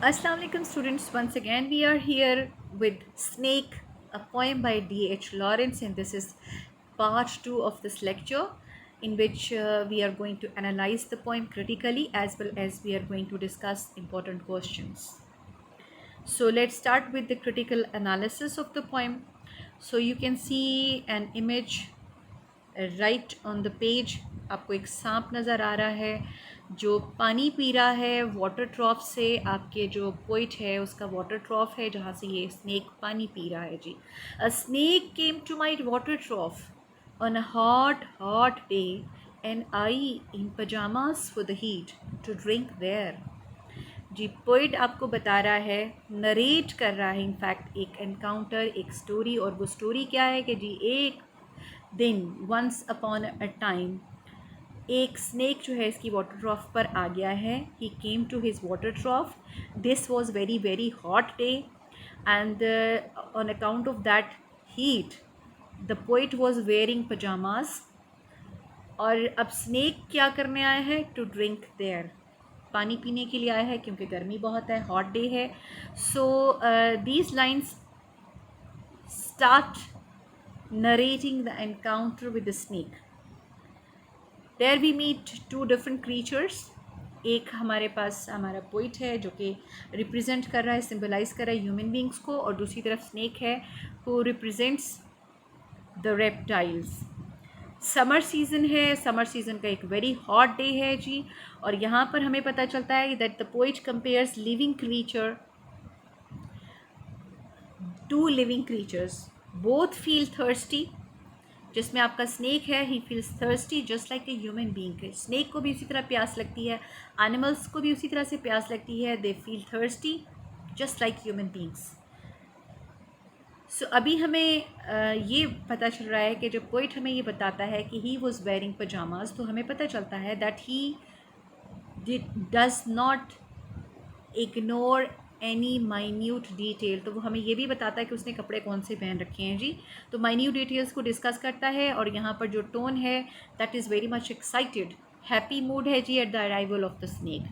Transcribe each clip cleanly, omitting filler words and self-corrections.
Assalamu alaikum students, once again we are here with Snake, a poem by D.H. Lawrence, and this is part 2 of this lecture in which we are going to analyze the poem critically as well as we are going to discuss important questions. So let's start with the critical analysis of the poem. So you can see an image right on the page. आपको एक सांप नज़र आ रहा है जो पानी पी रहा है वाटर ट्रॉफ से। आपके जो पोइट है उसका वाटर ट्रॉफ है जहाँ से ये स्नेक पानी पी रहा है जी। A snake came to my water trough on a hot hot day and I in pyjamas for the heat to drink there. जी पोइट आपको बता रहा है, नरेट कर रहा है इनफैक्ट एक एनकाउंटर, एक स्टोरी। और वो स्टोरी क्या है कि जी एक दिन वंस अपॉन अ टाइम एक स्नेक जो है इसकी वाटर ट्रॉफ पर आ गया है। He came to his water trough. This was very very hot day and on account of that heat the poet was wearing pyjamas. और अब स्नेक क्या करने आया है? टू ड्रिंक देयर, पानी पीने के लिए आया है क्योंकि गर्मी बहुत है, हॉट डे है। So these lines start narrating the encounter with the snake. There we meet two different creatures. एक हमारे पास हमारा पोइट है जो कि रिप्रेजेंट कर रहा है, सिम्बलाइज कर रहा है ह्यूमन बींग्स को, और दूसरी तरफ स्नेक है who represents the reptiles. Summer season है, समर सीज़न का एक वेरी हॉट डे है जी। और यहाँ पर हमें पता चलता है that the poet compares living creature to living creatures, both feel thirsty. जिसमें आपका स्नेक है, he feels thirsty just like a human being है। स्नेक को भी उसी तरह प्यास लगती है, एनिमल्स को भी उसी तरह से प्यास लगती है। They feel thirsty just like human beings. So अभी हमें ये पता चल रहा है कि जब पोइट हमें ये बताता है कि ही वॉज वेयरिंग पजामाज, तो हमें पता चलता है that he does not ignore any minute detail. तो वो हमें ये भी बताता है कि उसने कपड़े कौन से पहन रखे हैं जी। तो माइन्यूट डिटेल्स को डिस्कस करता है और यहाँ पर जो टोन है that is very much excited, happy mood है जी at the arrival of the snake.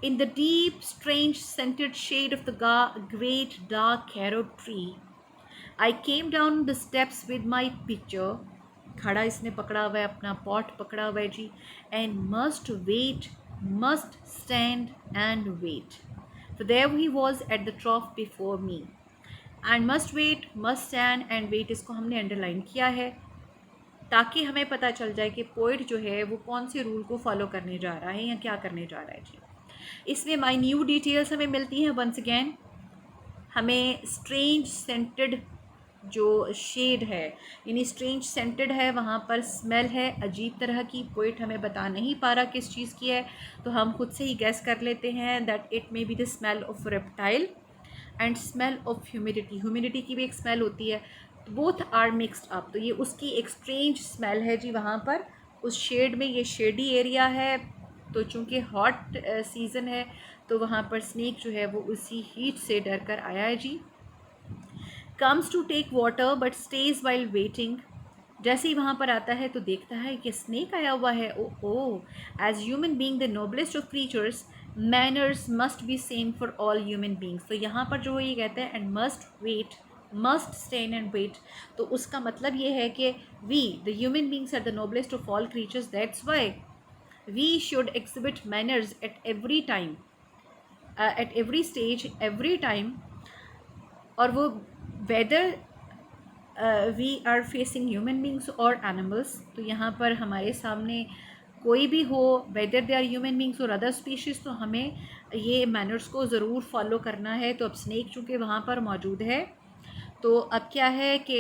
In the deep strange scented shade of the great dark carob tree I came down the steps with my pitcher. खड़ा इसने पकड़ा हुआ है, अपना pot पकड़ा हुआ है जी। And must wait, must stand and wait. So there he was at the trough before me. And must wait, must stand and wait इसको हमने अंडरलाइन किया है ताकि हमें पता चल जाए कि पोइट जो है वो कौन से रूल को फॉलो करने जा रहा है या क्या करने जा रहा है जी। इसमें माइन्यूट डिटेल्स हमें मिलती हैं। वंस अगेन हमें स्ट्रेंज सेंटेड जो शेड है, यानी स्ट्रेंज सेंटेड है, वहाँ पर स्मेल है अजीब तरह की। पोइट हमें बता नहीं पा रहा किस चीज़ की है, तो हम खुद से ही गैस कर लेते हैं that it may be the smell of reptile and smell of humidity. Humidity की भी एक स्मेल होती है, तो बोथ आर मिक्सड अप। तो ये उसकी एक स्ट्रेंज स्मेल है जी। वहाँ पर उस शेड में, ये शेडी एरिया है, तो चूँकि हॉट सीज़न है तो वहाँ पर स्नेक जो है वो उसी हीट से डर कर आया है जी। Comes to take water but stage while waiting. जैसे ही वहाँ पर आता है तो देखता है कि स्नेक आया हुआ है। Oh oh, as human being the noblest of creatures manners must be same for all human beings. तो यहाँ पर जो ये कहते हैं and must wait, must stand and wait, तो उसका मतलब ये है कि we the human beings are the noblest of all creatures, that's why we should exhibit manners at every time, at every stage, every time. और वो whether we are facing human beings और animals, तो यहाँ पर हमारे सामने कोई भी हो, whether they are human beings और अदर स्पीशीज़, तो हमें ये मैनर्स को ज़रूर फॉलो करना है। तो अब स्नेक चूँकि वहाँ पर मौजूद है, तो अब क्या है कि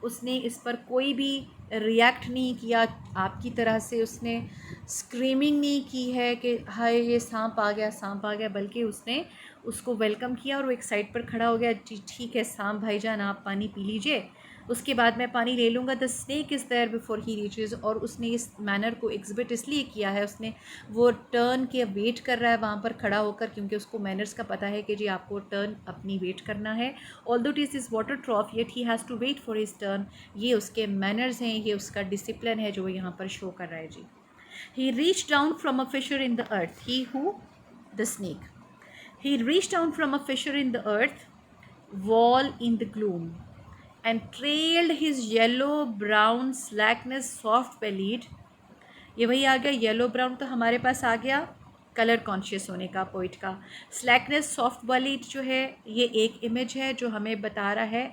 उसने इस पर कोई भी रिएक्ट नहीं किया आपकी तरह से। उसने स्क्रीमिंग नहीं की है कि हाय ये सांप आ गया, सांप आ गया, बल्कि उसने उसको वेलकम किया और वो एक साइड पर खड़ा हो गया। जी ठीक है सांप भाईजान, आप पानी पी लीजिए, उसके बाद मैं पानी ले लूँगा। The snake is there before he reaches. और उसने इस मैनर को एग्जिबिट इसलिए किया है, उसने वो टर्न के वेट कर रहा है वहाँ पर खड़ा होकर, क्योंकि उसको मैनर्स का पता है कि जी आपको टर्न अपनी वेट करना है। Although it is is water trough yet he has to wait for his turn. ये उसके मैनर्स हैं, ये उसका डिसिप्लिन है जो वो यहाँ पर शो कर रहा है जी। He reach down from a fissure in the earth, he who the snake. He reached down from a fissure in the earth wall in the gloom and trailed his yellow brown slackness soft bellied. ये वही आ गया yellow brown, तो हमारे पास आ गया colour conscious होने का poet का। Slackness soft बॉलीड जो है ये एक इमेज है जो हमें बता रहा है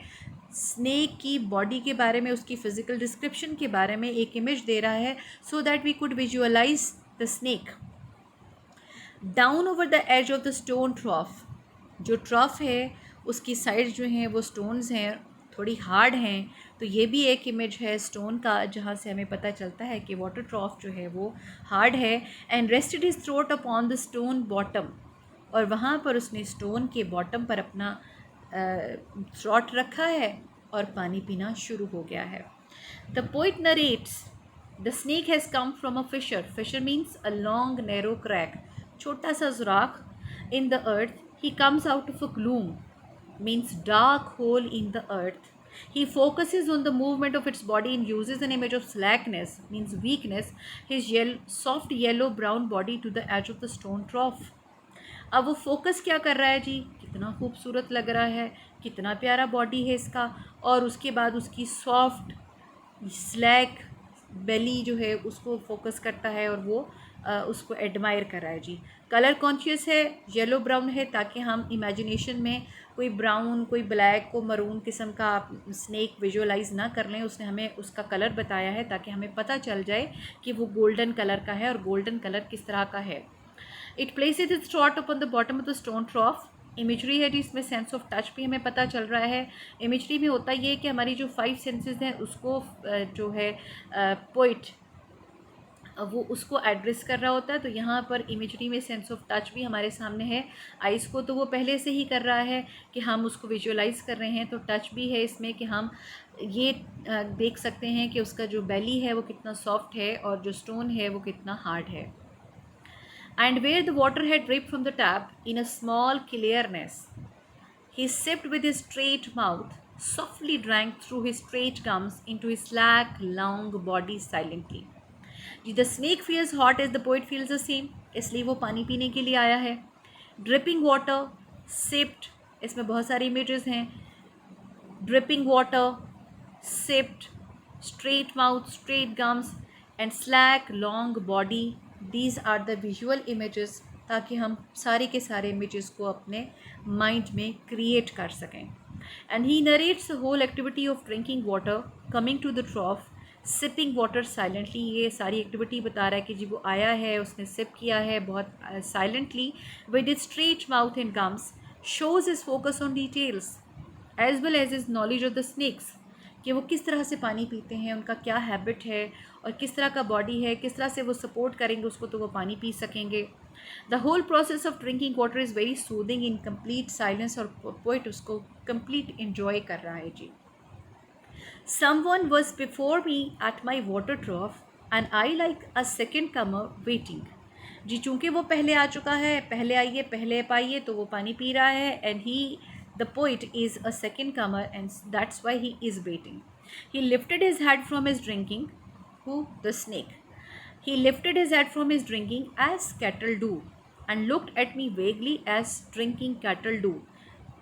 स्नेक की बॉडी के बारे में, उसकी फ़िज़िकल डिस्क्रिप्शन के बारे में एक इमेज दे रहा है, so that we could visualize the snake. Down over the edge of the stone trough, जो ट्रॉफ है उसकी साइड जो हैं वो स्टोन्स हैं, थोड़ी हार्ड हैं, तो ये भी एक इमेज है स्टोन का जहाँ से हमें पता चलता है कि वाटर ट्रॉफ जो है वो हार्ड है। And rested his throat upon the stone bottom, और वहाँ पर उसने स्टोन के बॉटम पर अपना थ्रोट रखा है और पानी पीना शुरू हो गया है। The poet narrates the snake has come from a fissure, fissure means a long narrow crack, छोटा सा सुराख in the earth. He comes out of a gloom means dark hole in the earth. He focuses on the movement of its body and uses an image of slackness, means weakness, his soft yellow brown body to the edge of the stone trough. अब वो focus क्या कर रहा है जी, कितना खूबसूरत लग रहा है, कितना प्यारा बॉडी है इसका, और उसके बाद उसकी सॉफ्ट स्लैक बेली जो है उसको फोकस करता है और वो उसको एडमायर कर रहा है जी। कलर कॉन्शियस है, येलो ब्राउन है, ताकि हम इमेजिनेशन में कोई ब्राउन कोई ब्लैक को मरून किस्म का स्नेक विजुअलाइज ना कर लें। उसने हमें उसका कलर बताया है ताकि हमें पता चल जाए कि वो गोल्डन कलर का है और गोल्डन कलर किस तरह का है। It places it's trout upon the bottom of the stone ट्रॉफ। Imagery है जी, इसमें सेंस ऑफ टच भी हमें पता चल रहा है। इमेजरी में होता ये है कि हमारी जो 5 सेंसेस हैं उसको जो है पोइट वो उसको एड्रेस कर रहा होता है, तो यहाँ पर इमेजरी में सेंस ऑफ टच भी हमारे सामने है। आइज़ को तो वो पहले से ही कर रहा है कि हम उसको विजुअलाइज कर रहे हैं, तो टच भी है इसमें कि हम ये देख सकते हैं कि उसका जो बेली है वो कितना सॉफ्ट है और जो स्टोन है वो कितना हार्ड है। And where the water had drip from the tap in a small clearness he sipped with his straight mouth, softly drank through his straight gums into his slack, long body silently. The snake feels hot as the poet feels the same, इसलिए वो पानी पीने के लिए आया है। Dripping water, sipped, इसमें बहुत सारी इमेजेस हैं। Dripping water, sipped, straight mouth, straight gums and slack long body, these are the visual images, ताकि हम सारे के सारे इमेजेस को अपने माइंड में क्रिएट कर सकें। And he narrates the whole activity of drinking water, coming to the trough, sipping water silently. ये सारी एक्टिविटी बता रहा है कि जी वो आया है, उसने सिप किया है बहुत silently, with it straight mouth and gums, shows is focus on details as well as is knowledge of the snakes, कि वो किस तरह से पानी पीते हैं, उनका क्या हैबिट है और किस तरह का बॉडी है, किस तरह से वो सपोर्ट करेंगे उसको तो वो पानी पी सकेंगे। The whole process of drinking water is very soothing in complete silence, और पोइट उसको कंप्लीट इन्जॉय कर रहा है जी। Someone was before me at my water trough and I like a second comer waiting. जी चूँकि वो पहले आ चुका है, पहले आइए पहले पाइए, तो वो पानी पी रहा है। And he the poet is a second comer and that's why he is waiting. He lifted his head from his drinking. Who? The snake. He lifted his head from his drinking as cattle do and looked at me vaguely as drinking cattle do.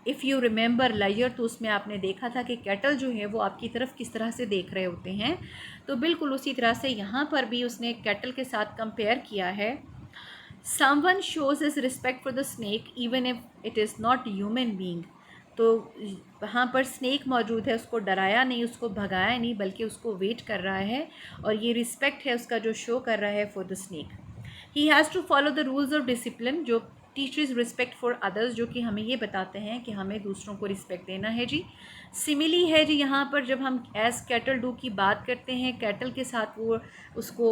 If you remember liar, तो उसमें आपने देखा था कि cattle जो है वो आपकी तरफ किस तरह से देख रहे होते हैं, तो बिल्कुल उसी तरह से यहाँ पर भी उसने कैटल के साथ कंपेयर किया है। Someone shows is respect for the snake even if it is not human being, तो वहाँ पर स्नेक मौजूद है, उसको डराया नहीं, उसको भगाया नहीं, बल्कि उसको वेट कर रहा है, और ये रिस्पेक्ट है उसका जो शो कर रहा है for the snake. He has to follow the rules of discipline, जो टीचर्स रिस्पेक्ट फॉर अदर्स, जो कि हमें ये बताते हैं कि हमें दूसरों को रिस्पेक्ट देना है जी। सिमिली है जी, यहाँ पर जब हम एज कैटल डू की बात करते हैं, कैटल के साथ वो उसको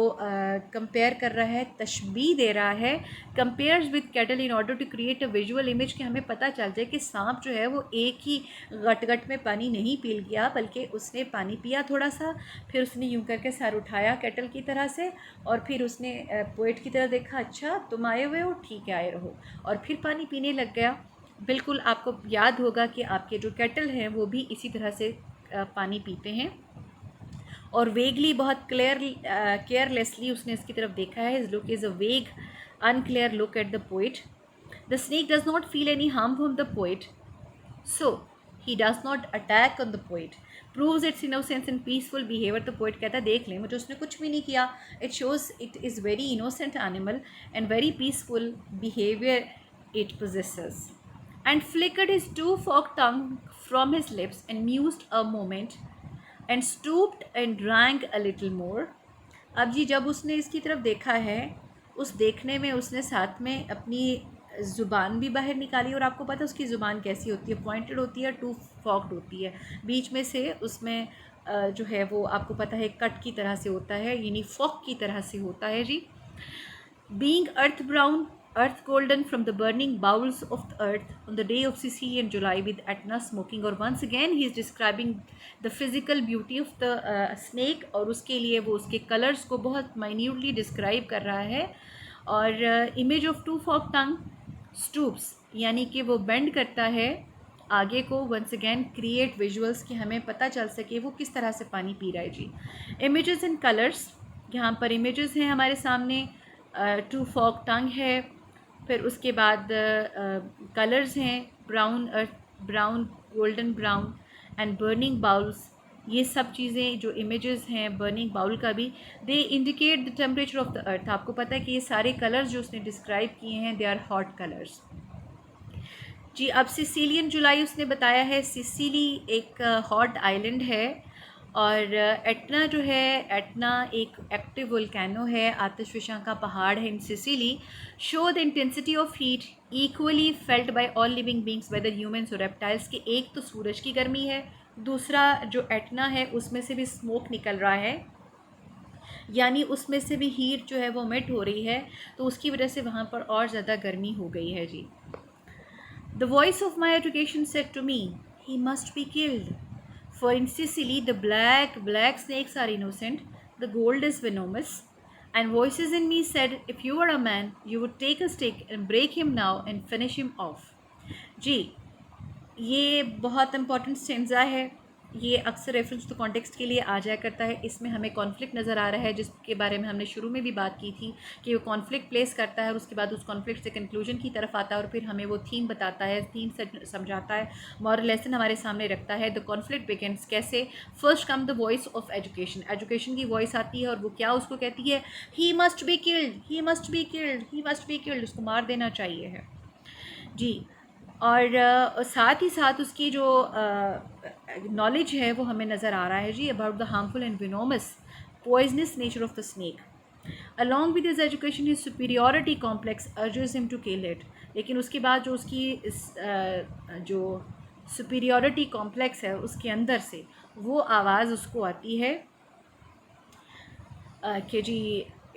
कंपेयर कर रहा है, तशबीह दे रहा है, compares with cattle in order to create a visual image, कि हमें पता चल जाए कि सांप जो है वो एक ही गट में पानी नहीं पी गया, बल्कि उसने पानी पिया थोड़ा सा, फिर उसने यूं करके सर उठाया कैटल की तरह से, और फिर उसने पोएट की तरह देखा, अच्छा तुम आए हुए हो, ठीक है आए रहो, और फिर पानी पीने लग गया। बिल्कुल आपको याद होगा कि आपके जो कैटल हैं वो भी इसी तरह से पानी पीते हैं। और वेगली, बहुत केयरलेसली उसने इसकी तरफ देखा है। हिज लुक इज़ अ वेग unclear look at the poet. The snake does not feel any harm from the poet, so he does not attack on the poet. Proves its innocence and peaceful behavior. तो poet कहता है देख लें मुझे उसने कुछ भी नहीं किया. It shows it is very innocent animal and very peaceful behavior it possesses. And flickered his two forked tongue from his lips and mused a moment and stooped and drank a little more. अब जी जब उसने इसकी तरफ देखा है, उस देखने में उसने साथ में अपनी ज़ुबान भी बाहर निकाली. और आपको पता है उसकी ज़ुबान कैसी होती है, पॉइंटेड होती है, टू फॉक्ड होती है, बीच में से उसमें जो है वो आपको पता है कट की तरह से होता है, यानी फॉक की तरह से होता है जी. Being earth brown, earth golden from the burning bowels of the earth on the day of Sicilian July with Etna smoking. और once again he is describing the physical beauty of the snake, और उसके लिए वो उसके colours को बहुत minutely describe कर रहा है. और image of two forked tongue stoops, यानी कि वो बेंड करता है आगे को. वंस अगेन क्रिएट विजुअल्स कि हमें पता चल सके वो किस तरह से पानी पी रहा है जी. इमेजेस एंड कलर्स, यहाँ पर इमेजेस हैं हमारे सामने. टू फॉक टंग है, फिर उसके बाद कलर्स हैं brown, brown, golden brown and burning bowls. ये सब चीज़ें जो इमेजेस हैं बर्निंग बाउल का भी, they indicate the temperature of the earth. आपको पता है कि ये सारे कलर्स जो उसने डिस्क्राइब किए हैं दे आर हॉट कलर्स जी. अब सिसिलियन जुलाई उसने बताया है. सिसिली एक हॉट आइलैंड है, और एटना जो है, एटना एक एक्टिव वोल्केनो है, आतिशफशां का पहाड़ है in Sicily. Show the intensity of heat equally felt by all living beings whether humans और रेप्टाइल्स. के एक तो सूरज की गर्मी है, दूसरा जो एटना है उसमें से भी स्मोक निकल रहा है, यानी उसमें से भी हीट जो है वो मिट हो रही है, तो उसकी वजह से वहाँ पर और ज़्यादा गर्मी हो गई है जी. The voice of my education said to me, he must be killed. For in Sicily the black snakes are innocent, the gold is venomous. And voices in me said, if you were a man, you would take a stick and break him now and finish him off. जी, ये बहुत important stanza है. ये अक्सर reference to context के लिए आ जाया करता है. इसमें हमें कॉन्फ्लिक्ट नज़र आ रहा है, जिसके बारे में हमने शुरू में भी बात की थी कि वो कॉन्फ्लिक्ट प्लेस करता है और उसके बाद उस कॉन्फ्लिक्ट से कंक्लूजन की तरफ आता है, और फिर हमें वो थीम बताता है, थीम से समझाता है, मॉरल लेसन हमारे सामने रखता है. द कॉन्फ्लिक्ट बिगिंस कैसे. First come the voice of education. Education की वॉइस आती है और वो क्या उसको कहती है, he must be killed, he must be killed, he must be killed, उसको मार देना चाहिए है जी. और साथ ही साथ उसकी जो नॉलेज है वो हमें नज़र आ रहा है जी, about the harmful and venomous poisonous nature of the snake. Along with his education his superiority complex urges him to kill it. लेकिन उसके बाद जो उसकी जो सुपीरियॉरिटी कॉम्प्लेक्स है उसके अंदर से वो आवाज़ उसको आती है कि जी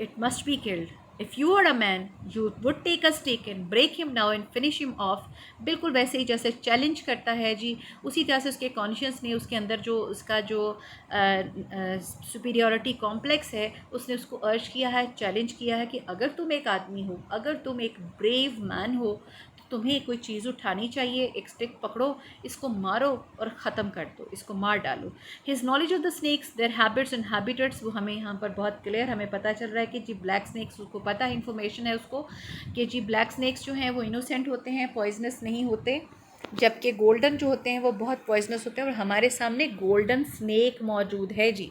it must be killed. If you are a man you would take a stick and break him now and finish him off. बिल्कुल वैसे ही जैसे चैलेंज करता है जी, उसी तरह से उसके कॉन्शियस ने, उसके अंदर जो उसका जो सुपीरियॉरिटी कॉम्प्लेक्स है उसने उसको अर्ज किया है, चैलेंज किया है कि अगर तुम एक आदमी हो, अगर तुम एक ब्रेव मैन हो, तुम्हें कोई चीज़ उठानी चाहिए, एक स्टिक पकड़ो, इसको मारो और ख़त्म कर दो, इसको मार डालो. His knowledge of the snacks, their habits and habitats, वो हमें यहाँ पर बहुत क्लियर हमें पता चल रहा है कि जी ब्लैक स्नैक्स, उसको पता है, इन्फॉर्मेशन है उसको कि जी ब्लैक स्नैक्स जो हैं वो इनोसेंट होते हैं, पॉइजनस नहीं होते, जबकि गोल्डन जो होते हैं वो बहुत पॉइजनस होते हैं. और हमारे सामने गोल्डन स्नैक मौजूद है जी.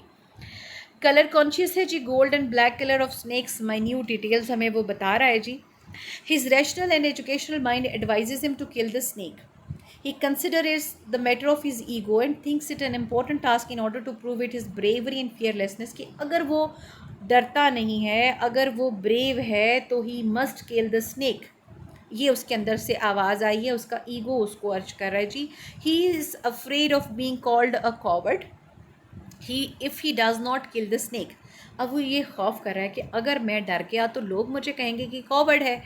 कलर कॉन्शियस है जी. Gold and black colour of snakes minute details हमें वो बता रहा है जी. His rational and educational mind advises him to kill the snake. He considers the matter of his ego and thinks it an important task in order to prove it his bravery and fearlessness. कि अगर वो डरता नहीं है, अगर वो brave है, तो he must kill the snake. ये उसके अंदर से आवाज़ आई है, उसका ईगो उसको अर्ज कर रहा है जी. He is afraid of being called a coward. If he does not kill the snake. अब वो ये खौफ कर रहा है कि अगर मैं डर गया तो लोग मुझे कहेंगे कि कॉवर्ड है.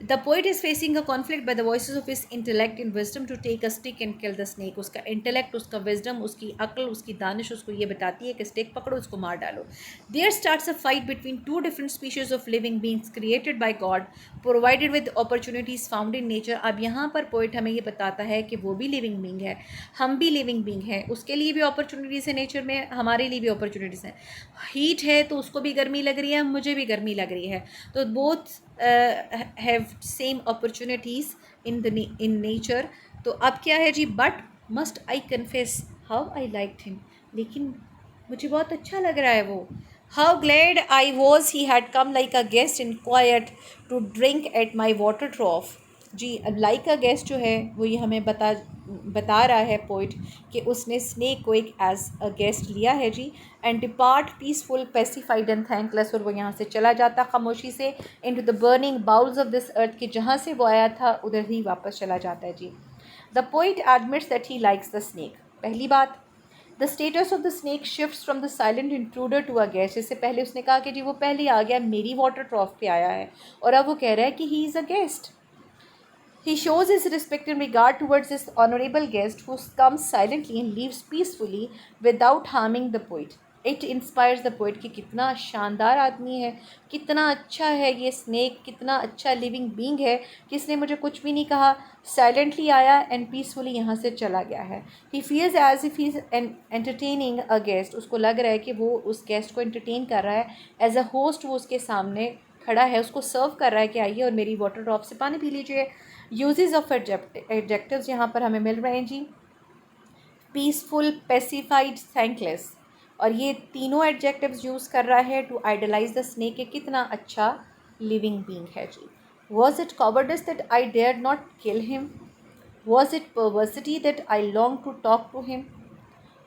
The poet is facing a conflict by the voices of his intellect in wisdom to take a stick and kill the snake. उसका इंटेलेक्ट, उसका विजडम, उसकी अक्ल, उसकी दानिश उसको ये बताती है कि स्टिक पकड़ो, इसको मार डालो. There starts a fight between two different species of living beings created by God, provided with opportunities found in nature. अब यहाँ पर पोइट हमें ये बताता है कि वो भी लिविंग बींग है, हम भी लिविंग बींग हैं, उसके लिए भी अपॉर्चुनिटीज़ है नेचर में, हमारे लिए भी अपॉर्चुनिटीज़ हैं. हीट है तो उसको भी गर्मी लग रही है, मुझे भी गर्मी लग रही है, तो both have same opportunities in nature. तो अब क्या है जी, but must I confess how I liked him, लेकिन मुझे बहुत अच्छा लग रहा है वो। How glad I was he had come like a guest in quiet to drink at my water trough. जी, अब लाइक अ गेस्ट जो है वो ये हमें बता रहा है पोइट कि उसने स्नेक को एक एज अ गेस्ट लिया है जी। And depart peaceful pacified and thankless, और वो यहाँ से चला जाता खामोशी से into the burning bowels of this earth, कि जहाँ से वो आया था उधर ही वापस चला जाता है जी। The poet admits that he likes the snake. पहली बात, the status of the snake shifts from the silent intruder to a guest. इससे पहले उसने कहा कि जी वो पहले आ गया, मेरी वाटर ट्रॉफ पे आया है, और अब वो कह रहा है कि ही is a guest. He shows his respect and regard towards this honorable guest who comes silently and leaves peacefully without harming the poet. It inspires the poet कि कितना शानदार आदमी है, कितना अच्छा है ये स्नेक, कितना अच्छा लिविंग बींग है कि इसने मुझे कुछ भी नहीं कहा, साइलेंटली आया एंड पीसफुली यहाँ से चला गया है। He feels as if he is entertaining a guest. उसको लग रहा है कि वो उस गेस्ट को एंटरटेन कर रहा है, एज अ होस्ट वो उसके सामने खड़ा है, उसको सर्व कर रहा है कि आइए और मेरी वाटर ड्रॉप से पानी पी लीजिए। यूजेस ऑफ एडजेक्टिव्स यहाँ पर हमें मिल रहे हैं जी, पीसफुल, पेसिफाइड, थैंकलेस, और ये तीनों एडजेक्टिव्स यूज़ कर रहा है टू आइडलाइज द स्नेक कि कितना अच्छा लिविंग बींग है जी। Was it cowardice that I dare not kill him? Was it perversity that I long to talk to him?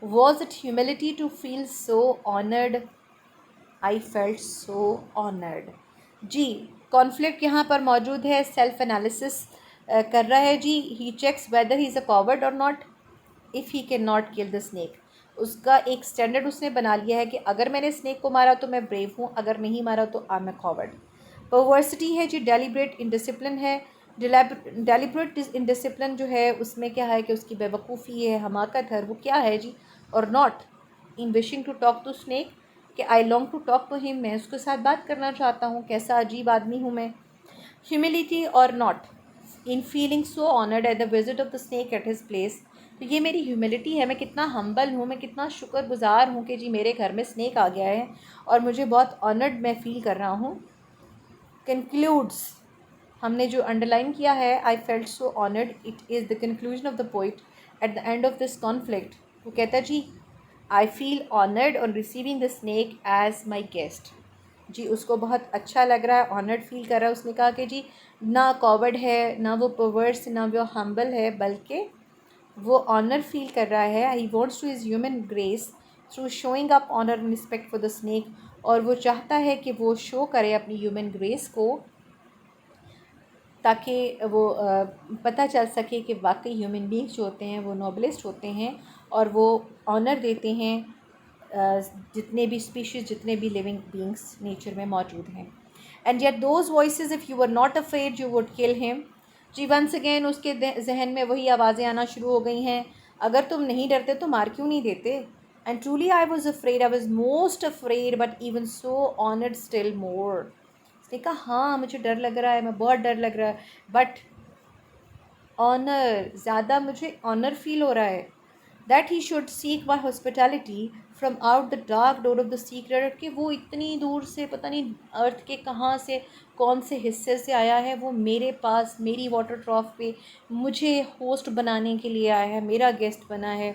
Was it humility to feel so honoured? I felt so honoured. जी, conflict यहाँ पर मौजूद है, self analysis कर रहा है जी। He checks whether he is a coward और not if he can not kill the snake. उसका एक स्टैंडर्ड उसने बना लिया है कि अगर मैंने स्नेक को मारा तो मैं ब्रेव हूँ, अगर नहीं मारा तो I am a coward. Perversity है जी, डेलिब्रेट इनडिसिप्लिन है। डेलिब्रेट इनडिसिप्लिन जो है उसमें क्या है कि उसकी बेवकूफ़ी है, हमाकत है, वो क्या है जी। और not in wishing to talk to snake, कि I long to talk to him, मैं उसके साथ बात करना चाहता हूँ, कैसा अजीब आदमी हूँ मैं। ह्यूमिलिटी और not in feeling so honoured at the visit of the snake at his place. तो ये मेरी ह्यूमिलिटी है, मैं कितना हम्बल हूँ, मैं कितना शुक्रगुजार हूँ कि जी मेरे घर में स्नेक आ गया है और मुझे बहुत ऑनर्ड मैं फील कर रहा हूँ। कंक्लूड्स, हमने जो अंडरलाइन किया है, I felt so honoured, it is the conclusion of the poet at the end of this conflict. वो कहता है जी, I feel honoured on receiving the snake as my guest. जी, उसको बहुत अच्छा लग रहा है, ऑनर्ड फील कर रहा है। उसने कहा कि जी ना कॉवर्ड है, ना वो परवर्स, ना वो हम्बल है, बल्कि वो ऑनर फील कर रहा है। He wants to is human grace through showing up honour and respect for the snake, और वो चाहता है कि वो शो करे अपनी ह्यूमन ग्रेस को, ताकि वो पता चल सके कि वाकई ह्यूमन बींग्स जो होते हैं वो नोबलेस्ट होते हैं और वो ऑनर देते हैं जितने भी स्पीशीज़, जितने भी लिविंग बींग्स नेचर में मौजूद हैं। And yet those voices if you were not afraid you would kill him. जी, वंस अगेन उसके जहन में वही आवाज़ें आना शुरू हो गई हैं, अगर तुम नहीं डरते तो मार क्यों नहीं देते। And truly I was afraid, I was most afraid, but even so honoured still more. उसने कहा हाँ मुझे डर लग रहा है, मैं बहुत डर लग रहा है, बट ऑनर, ज़्यादा मुझे ऑनर फील हो रहा है। That he should seek my hospitality from out the dark door of the secret, कि वो इतनी दूर से पता नहीं अर्थ के कहाँ से कौन से हिस्से से आया है, वो मेरे पास मेरी वाटर ट्रॉफ पे मुझे होस्ट बनाने के लिए आया है, मेरा गेस्ट बना है।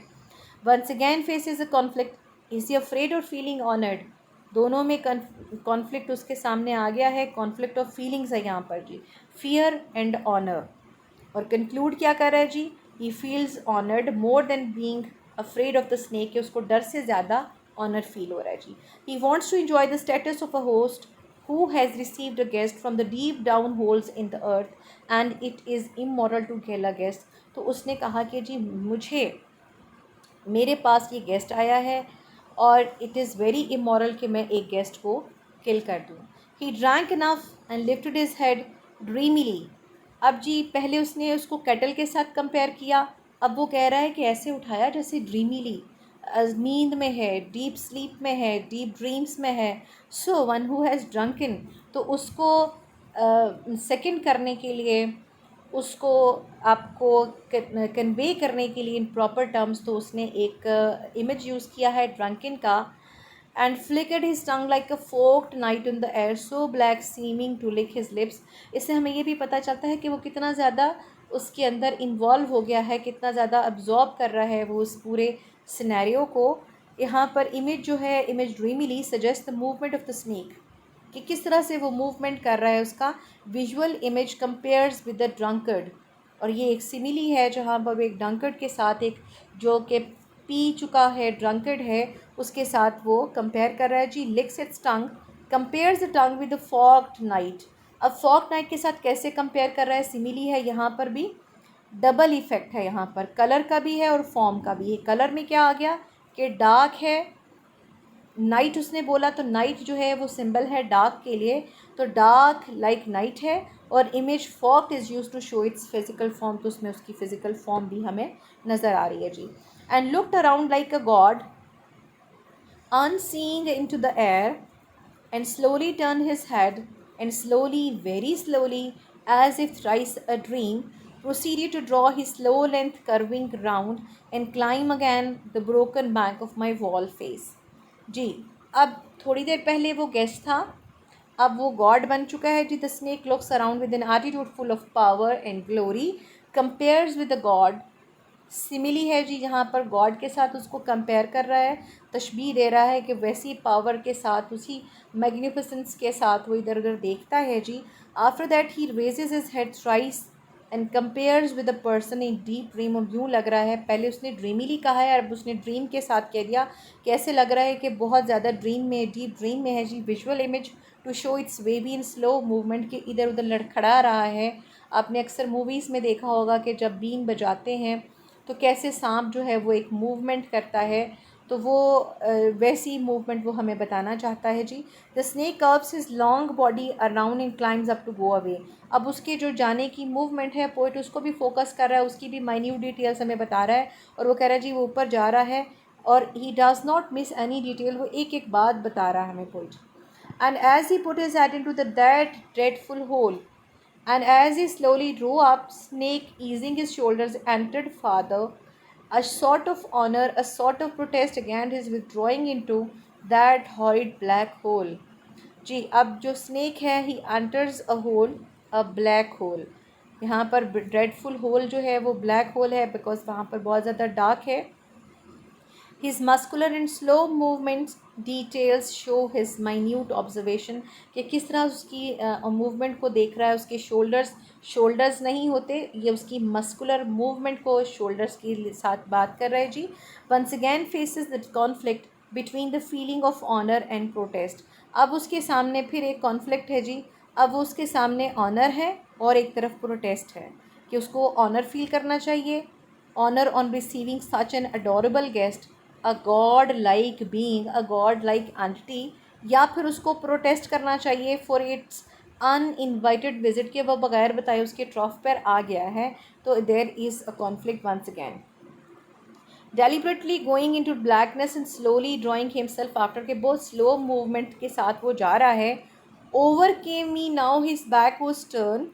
Once again faces a conflict, is he afraid और फीलिंग ऑनर्ड? दोनों में कॉन्फ्लिक्ट उसके सामने आ गया है, कॉन्फ्लिक्ट ऑफ फीलिंग्स है यहाँ पर जी, फियर एंड ऑनर। और कंक्लूड क्या कर रहा है जी, he feels honoured more than being afraid of the snake, कि उसको डर से ज़्यादा ऑनर फील हो रहा है जी। He wants to enjoy the status of a host who has received a guest from the deep down holes in the earth and it is immoral to kill a guest। तो उसने कहा कि जी मुझे, मेरे पास ये गेस्ट आया है और इट इज़ वेरी इमोरल कि मैं एक गेस्ट को किल कर दूँ। He drank enough and lifted his head dreamily. अब जी पहले उसने उसको कैटल के साथ कंपेयर किया, अब वो कह रहा है कि ऐसे उठाया जैसे ड्रीमीली, नींद में है, डीप स्लीप में है, डीप ड्रीम्स में है। So one who has drunken, तो उसको सेकंड करने के लिए, उसको आपको कन्वे करने के लिए इन प्रॉपर टर्म्स, तो उसने एक इमेज यूज़ किया है ड्रंकन का। and flickered his tongue like a forked knife in the air, so black seeming to lick his lips. इससे हमें ये भी पता चलता है कि वो कितना ज़्यादा उसके अंदर इन्वॉल्व हो गया है, कितना ज़्यादा अब्जॉर्ब कर रहा है वो उस पूरे सिनेरियो को। यहाँ पर इमेज जो है, image dreamily suggest the movement of the snake, कि किस तरह से वो मूवमेंट कर रहा है उसका। Visual image compares with the drunkard, और ये एक सिमिली है जहाँ पर एक ड्रंकर्ड के साथ, एक जो कि पी चुका है ड्रंकर्ड है, उसके साथ वो कंपेयर कर रहा है जी। Licks its tongue, compares the tongue with the forked night. अब फॉक्ड नाइट के साथ कैसे कंपेयर कर रहा है, सिमिली है, यहाँ पर भी डबल इफ़ेक्ट है, यहाँ पर कलर का भी है और फॉर्म का भी है। कलर में क्या आ गया कि डार्क है, नाइट उसने बोला तो नाइट जो है वो सिंबल है डार्क के लिए, तो डार्क लाइक नाइट है। और image forked is use to show its physical form, तो उसमें उसकी फ़िज़िकल फॉर्म भी हमें नज़र आ रही है जी। And looked around like a god unseeing into the air, and slowly turned his head, and slowly, very slowly, as if thrice a dream, proceeded to draw his slow length curving round and climb again the broken bank of my wall face. जी, अब थोड़ी देर पहले वो guest था, अब वो God बन चुका है जी। The snake looks around with an attitude full of power and glory, compares with the god, simile है जी, जहाँ पर गॉड के साथ उसको कंपेयर कर रहा है, तशबीह दे रहा है कि वैसी पावर के साथ, उसी मैग्निफिसेंस के साथ वो इधर उधर देखता है जी। After that he raises his head thrice and compares with a person in deep dream, और यूँ लग रहा है, पहले उसने ड्रीमीली कहा है, अब उसने ड्रीम के साथ कह दिया, कैसे लग रहा है कि बहुत ज़्यादा ड्रीम में, डीप ड्रीम में है जी। Visual image to show its wavy in slow movement, के इधर उधर लड़खड़ा रहा है। आपने अक्सर मूवीज़ में देखा होगा कि जब बीन बजाते हैं तो कैसे सांप जो है वो एक मूवमेंट करता है, तो वो वैसी मूवमेंट वो हमें बताना चाहता है जी। The snake curves his long body around and climbs up to go away. अब उसके जो जाने की मूवमेंट है, पोइट उसको भी फोकस कर रहा है, उसकी भी माइन्यूट डिटेल्स हमें बता रहा है, और वो कह रहा है जी वो ऊपर जा रहा है, और he does not miss any detail, वो एक एक बात बता रहा है हमें poet. And as he put his head into the that dreadful hole, and as he slowly drew up, Snake, easing his shoulders, entered farther. A sort of honor, a sort of protest against his withdrawing into that horrid black hole. जी, अब जो snake है, he enters a hole, a black hole. यहाँ पर dreadful whole जो है वो black hole है, बिकॉज वहाँ पर बहुत ज़्यादा डार्क है। His muscular and slow movements details show his minute observation, कि किस तरह उसकी मूवमेंट को देख रहा है। उसके शोल्डर्स नहीं होते, ये उसकी मस्कुलर मूवमेंट को शोल्डर्स के साथ बात कर रहा है जी। Once again faces the conflict between the feeling of honour and protest. अब उसके सामने फिर एक कॉन्फ्लिक्ट है जी। अब वो उसके सामने ऑनर है और एक तरफ प्रोटेस्ट है, कि उसको ऑनर फील करना चाहिए, honour on receiving such an adorable guest, a god like being, a god like entity, या फिर उसको प्रोटेस्ट करना चाहिए फॉर इट्स अनइनवाइटेड विजिट, के वो बगैर बताए उसके ट्रॉफ पर आ गया है। तो there is a conflict once again. Deliberately going in to blackness and slowly drawing himself after, के बहुत स्लो मूवमेंट के साथ वो जा रहा है। Over came me now his back was turn,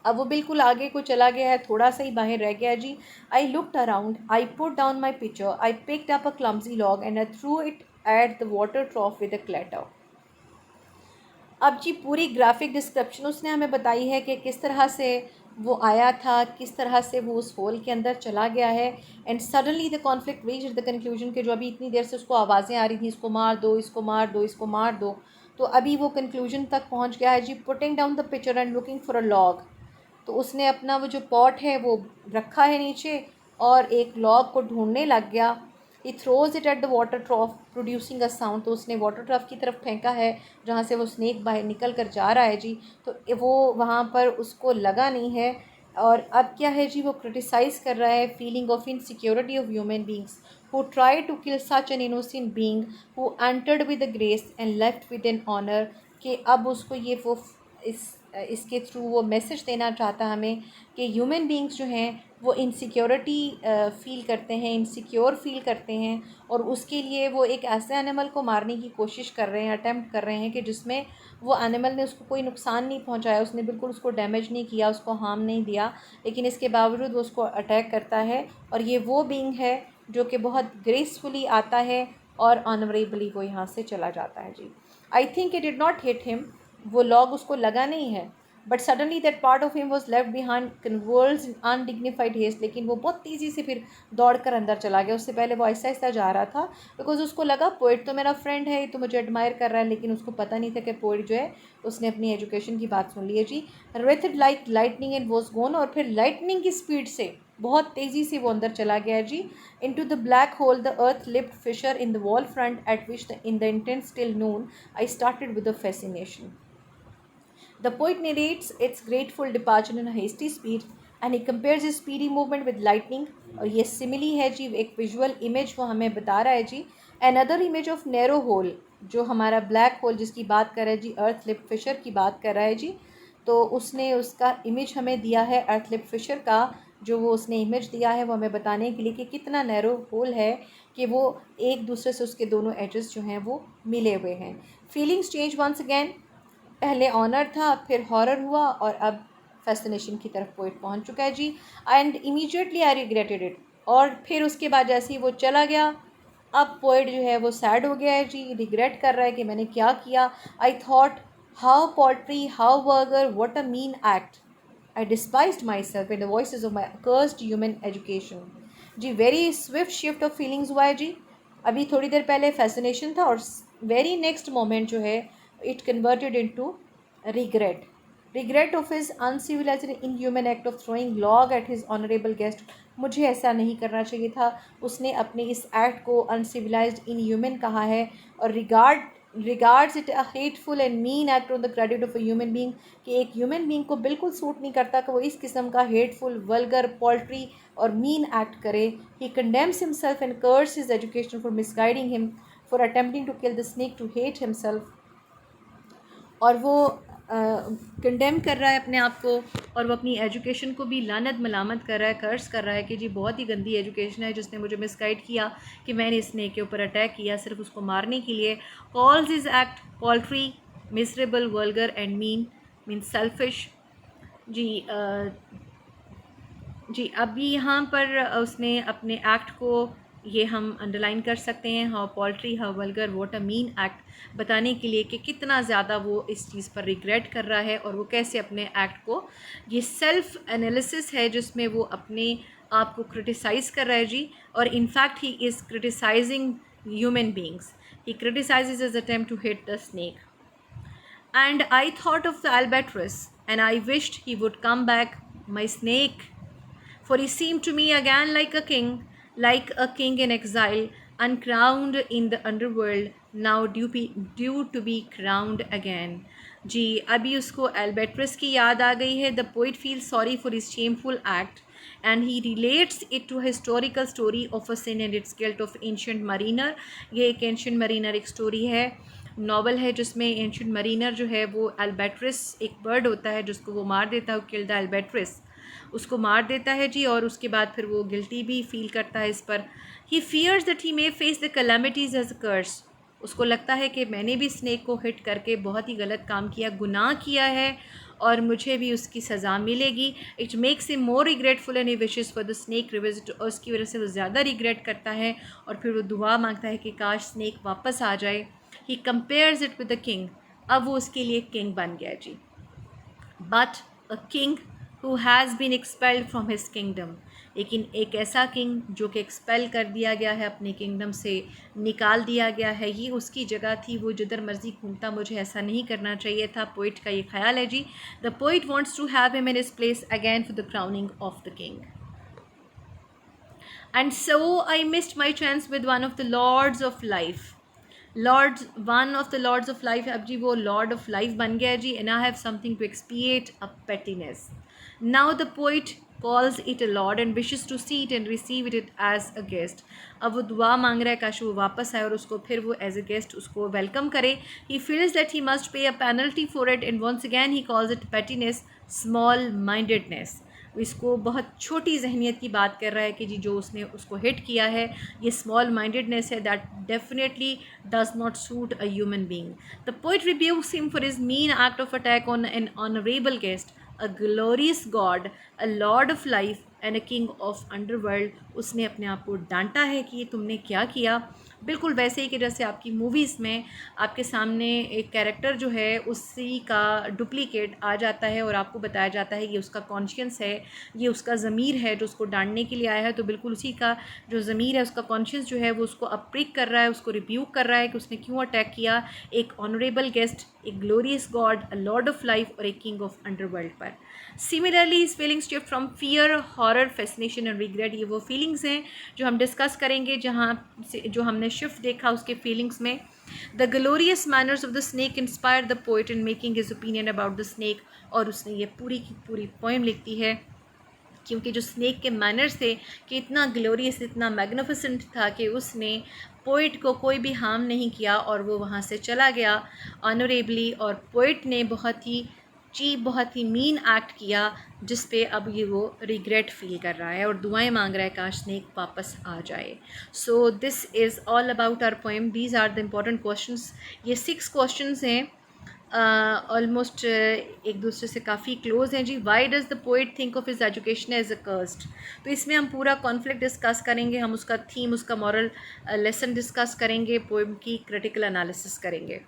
अब वो बिल्कुल आगे को चला गया है, थोड़ा सा ही बाहर रह गया जी। I looked around, I put down my pitcher, I picked up a clumsy log and I threw it at the water trough with a clatter. अब जी पूरी ग्राफिक डिस्क्रिप्शन उसने हमें बताई है कि किस तरह से वो आया था, किस तरह से वो उस होल के अंदर चला गया है। And suddenly the conflict reached the conclusion, के जो अभी इतनी देर से उसको आवाज़ें आ रही थी, इसको मार दो, इसको मार दो, इसको मार दो, तो अभी वो कंक्लूजन तक पहुंच गया है जी। Putting down the pitcher and looking for a log, तो उसने अपना वो जो पॉट है वो रखा है नीचे और एक लॉग को ढूंढने लग गया। He throws it at the water ट्रॉफ producing a sound, तो उसने वाटर ट्रॉफ की तरफ फेंका है जहाँ से वो स्नेक बाहर निकल कर जा रहा है जी। तो वो वहाँ पर उसको लगा नहीं है, और अब क्या है जी, वो क्रिटिसाइज़ कर रहा है feeling of insecurity of human beings who tried to kill such an innocent being who entered with a grace and left with an honor, कि अब उसको ये वो इसके थ्रू वो मैसेज देना चाहता हमें कि ह्यूमन बींग्स जो हैं वो इनसिक्योरिटी फ़ील करते हैं, इनसिक्योर फील करते हैं, और उसके लिए वो एक ऐसे एनिमल को मारने की कोशिश कर रहे हैं, अटैम्प्ट कर रहे हैं, कि जिसमें वो एनिमल ने उसको कोई नुकसान नहीं पहुंचाया, उसने बिल्कुल उसको डैमेज नहीं किया, उसको हार्म नहीं दिया, लेकिन इसके बावजूद वो उसको अटैक करता है। और ये वो बींग है जो कि बहुत ग्रेसफुली आता है और ऑनरेबली वो यहाँ से चला जाता है जी। I think it did not hit him, वो लॉग उसको लगा नहीं है, but suddenly that part of him was left behind convulsed in undignified haste. लेकिन वो बहुत तेज़ी से फिर दौड़ कर अंदर चला गया। उससे पहले वो आहिस्ता आहिस्ता जा रहा था, बिकॉज उसको लगा पोइट तो मेरा फ्रेंड है, तो मुझे एडमायर कर रहा है, लेकिन उसको पता नहीं था कि पोइट जो है उसने अपनी एजुकेशन की बात सुन ली है जी। रेथड लाइक लाइटनिंग एंड वॉज गोन, और फिर लाइटनिंग की स्पीड से बहुत तेज़ी से वो अंदर चला गया जी। Into the black hole the earth lipped fissure in the wall front at which in the intense still noon I started with a fascination. The poet narrates its grateful departure in a hasty speed and he compares his speedy movement with lightning. और ये simile है जी, एक visual image वो हमें बता रहा है जी। Another image of narrow hole, जो हमारा ब्लैक होल जिसकी बात कर रहा है जी, अर्थ लिप फिशर की बात कर रहा है जी। तो उसने उसका इमेज हमें दिया है अर्थ लिप फिशर का, जो वो उसने इमेज दिया है वो हमें बताने के लिए कि कितना नैरो होल है, कि वो एक दूसरे से उसके दोनों एजेस जो हैं वो मिले हुए हैं। फीलिंग्स चेंज वंस अगैन, पहले ऑनर था, फिर हॉरर हुआ, और अब फैसिनेशन की तरफ पोइट पहुंच चुका है जी। And immediately I regretted it, और फिर उसके बाद जैसे ही वो चला गया, अब पोइट जो है वो सैड हो गया है जी, रिग्रेट कर रहा है कि मैंने क्या किया। I thought how paltry, how vulgar, what a mean act, I despised myself in the voices of my cursed human education. जी very swift shift of feelings हुआ है जी। अभी थोड़ी देर पहले फैसिनेशन था, और वेरी नेक्स्ट मोमेंट जो है it converted into regret. Regret of his uncivilized inhuman act of throwing log at his honorable guest. मुझे ऐसा नहीं करना चाहिए था। उसने अपने इस एक्ट को अनसिविलाइज्ड इनह्यूमन कहा है, और regards it a hateful and mean act on the credit of a human being, कि एक ह्यूमन बींग को बिल्कुल सूट नहीं करता कि वो इस किस्म का हेटफुल, वल्गर, पोल्ट्री और मीन एक्ट करे। He condemns himself and curse his education for misguiding him, for attempting to kill the snake to hate himself. और वो कंडेम कर रहा है अपने आप को, और वो अपनी एजुकेशन को भी लानत मलामत कर रहा है, कर्स कर रहा है कि जी बहुत ही गंदी एजुकेशन है जिसने मुझे मिसगाइड किया कि मैंने इस स्नेक के ऊपर अटैक किया सिर्फ उसको मारने के लिए। Calls is act poultry, miserable, वर्गर एंड मीन सेल्फिश। जी जी अभी यहाँ पर उसने अपने एक्ट को, ये हम अंडरलाइन कर सकते हैं, how poultry, how vulgar, what a mean act, बताने के लिए कि कितना ज़्यादा वो इस चीज़ पर रिग्रेट कर रहा है, और वो कैसे अपने एक्ट को, ये सेल्फ एनालिसिस है जिसमें वो अपने आप को क्रिटिसाइज़ कर रहा है जी। और in fact he is criticising human beings, he criticises his attempt to hit the snake. And I thought of the albatross, and I wished he would come back, my snake, for he seemed to me again like a king in exile, uncrowned in the underworld, now due to be crowned again. जी अभी उसको एल्बेट्रस की याद आ गई है। The poet feels sorry for his shameful act and he relates it to a historical story of a sin and its guilt of ancient mariner। ये एक ancient Mariner एक story है, नॉवल है, जिसमें एंशियंट मरीनर जो है वो एल्बेट्रस एक बर्ड होता है जिसको वो मार देता है, किल द एल्बेट्रस, उसको मार देता है जी। और उसके बाद फिर वो गिल्टी भी फील करता है इस पर। He fears that he may face the calamities as a curse, उसको लगता है कि मैंने भी स्नेक को हिट करके बहुत ही गलत काम किया, गुनाह किया है, और मुझे भी उसकी सज़ा मिलेगी। It makes him more regretful and he wishes for the snake revisit, और उसकी वजह से वो ज़्यादा रिग्रेट करता है, और फिर वो दुआ मांगता है कि काश स्नेक वापस आ जाए। He compares it with the king, अब वो उसके लिए किंग बन गया जी। But a king who has been expelled from his kingdom, लेकिन एक ऐसा किंग जो कि एक्सपेल कर दिया गया है, अपने किंगडम से निकाल दिया गया है, ये उसकी जगह थी, वो जिधर मर्जी घूमता, मुझे ऐसा नहीं करना चाहिए था। पोइट का ये ख्याल है जी। The poet wants to have him in his place again for the crowning of the king. And so I missed my chance with one of the lords of life, lords, one of the lords of life, अब जी वो lord of life बन गया जी। And I have something to expiate a pettiness. Now the poet calls it a lord and wishes to see it and receive it as a guest. अब वो दुआ मांग रहा है काश वो वापस आए और उसको फिर वो एज अ गेस्ट उसको वेलकम करे। He feels that he must pay a penalty for it and once again he calls it pettiness, small mindedness. इसको बहुत छोटी जहनीत की बात कर रहा है कि जी जो उसने उसको हिट किया है ये स्मॉल माइंडेडनेस है, that definitely does not suit a human being. The poet रिब्यूक्स him for his mean act of attack on an honourable guest, a glorious God, a Lord of life and a king of underworld. उसने अपने आप को डांटा है कि ये तुमने क्या किया। बिल्कुल वैसे ही कि जैसे आपकी मूवीज़ में आपके सामने एक कैरेक्टर जो है उसी का डुप्लीकेट आ जाता है और आपको बताया जाता है ये उसका कॉन्शियस है, ये उसका ज़मीर है जो उसको डांटने के लिए आया है, तो बिल्कुल उसी का जो ज़मीर है, उसका कॉन्शियस जो है वो उसको अपरिक कर रहा है, उसको रिब्यूक कर रहा है कि उसने क्यों अटैक किया एक ऑनरेबल गेस्ट, एक glorious God, a Lord of life और एक किंग ऑफ अंडरवर्ल्ड पर। Similarly his feelings shift from fear, horror, fascination and regret. ये वो फीलिंग्स हैं जो हम डिस्कस करेंगे, जहाँ से जो हमने शिफ्ट देखा उसके फीलिंग्स में। The glorious manners of the snake inspire the poet in making his opinion about the snake. और उसने ये पूरी की पूरी पोएम लिखती है क्योंकि जो स्नेक के मैनर्स थे कि इतना ग्लोरियस, इतना मैग्निफिसेंट था कि उसने पोइट को कोई भी हार्म नहीं किया और वो वहाँ से चला गया ऑनरेबली। और पोइट ने बहुत ही चीप, बहुत ही मीन एक्ट किया जिस पे अब ये वो रिग्रेट फील कर रहा है और दुआएं मांग रहा है काश स्नेक वापस आ जाए। So this is all about our poem. These are the important questions. ये 6 क्वेश्चंस हैं, ऑलमोस्ट एक दूसरे से काफ़ी क्लोज हैं जी। Why does the poet think of his education as a cursed. तो इसमें हम पूरा कॉन्फ्लिक्ट डिस्कस करेंगे, हम उसका थीम, उसका मॉरल लेसन डिस्कस करेंगे, पोइम की क्रिटिकल एनालिसिस करेंगे।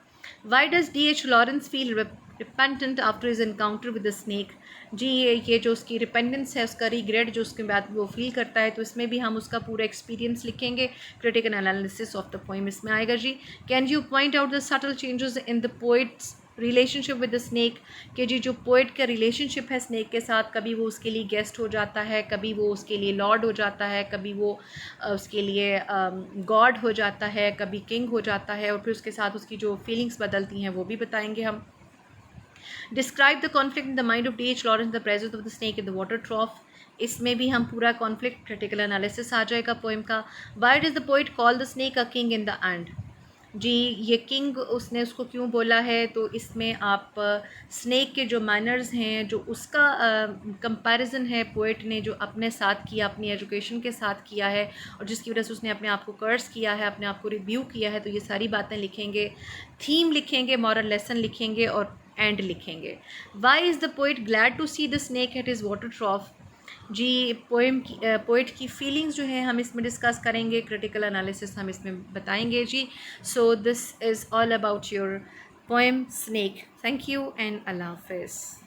Why does D.H. Lawrence feel repentant after his encounter with the snake. जी ये जो उसकी रिपेंडेंस है, उसका रिग्रेट जो उसके बाद वो फील करता है, तो इसमें भी हम उसका पूरा एक्सपीरियंस लिखेंगे, critical analysis of the poem इसमें आएगा जी। Can you point out the subtle changes in the poet's relationship with the snake. कि जी जो पोइट का रिलेशनशिप है स्नेक के साथ, कभी वो उसके लिए गेस्ट हो जाता है, कभी वो उसके लिए लॉर्ड हो जाता है, कभी वो उसके लिए गॉड हो जाता है, कभी किंग हो जाता है, और फिर उसके साथ उसकी जो फीलिंग्स बदलती हैं वो भी बताएंगे हम। Describe the conflict in the mind of D.H. Lawrence the presence of the snake in the water ट्रॉफ। इसमें भी हम पूरा कॉन्फ्लिक्ट क्रिटिकल एनालिसिस आ जाएगा पोइम का। Why does the poet call the snake a king in the end. जी ये king उसने उसको क्यों बोला है, तो इसमें आप स्नेक के जो मैनर्स हैं, जो उसका कंपैरिजन है पोइट ने जो अपने साथ किया, अपनी एजुकेशन के साथ किया है, और जिसकी वजह से उसने अपने आप को कर्स किया है, अपने आप को रिव्यू किया है, तो ये सारी बातें लिखेंगे, थीम लिखेंगे, मॉरल लेसन लिखेंगे और एंड लिखेंगे। Why is the poet glad to see the snake at its water trough. जी पोएम की पोइट की फीलिंग्स जो है हम इसमें डिस्कस करेंगे, क्रिटिकल एनालिसिस हम इसमें बताएंगे जी। So this is all about your poem snake. Thank you and अल्लाह हाफिज़।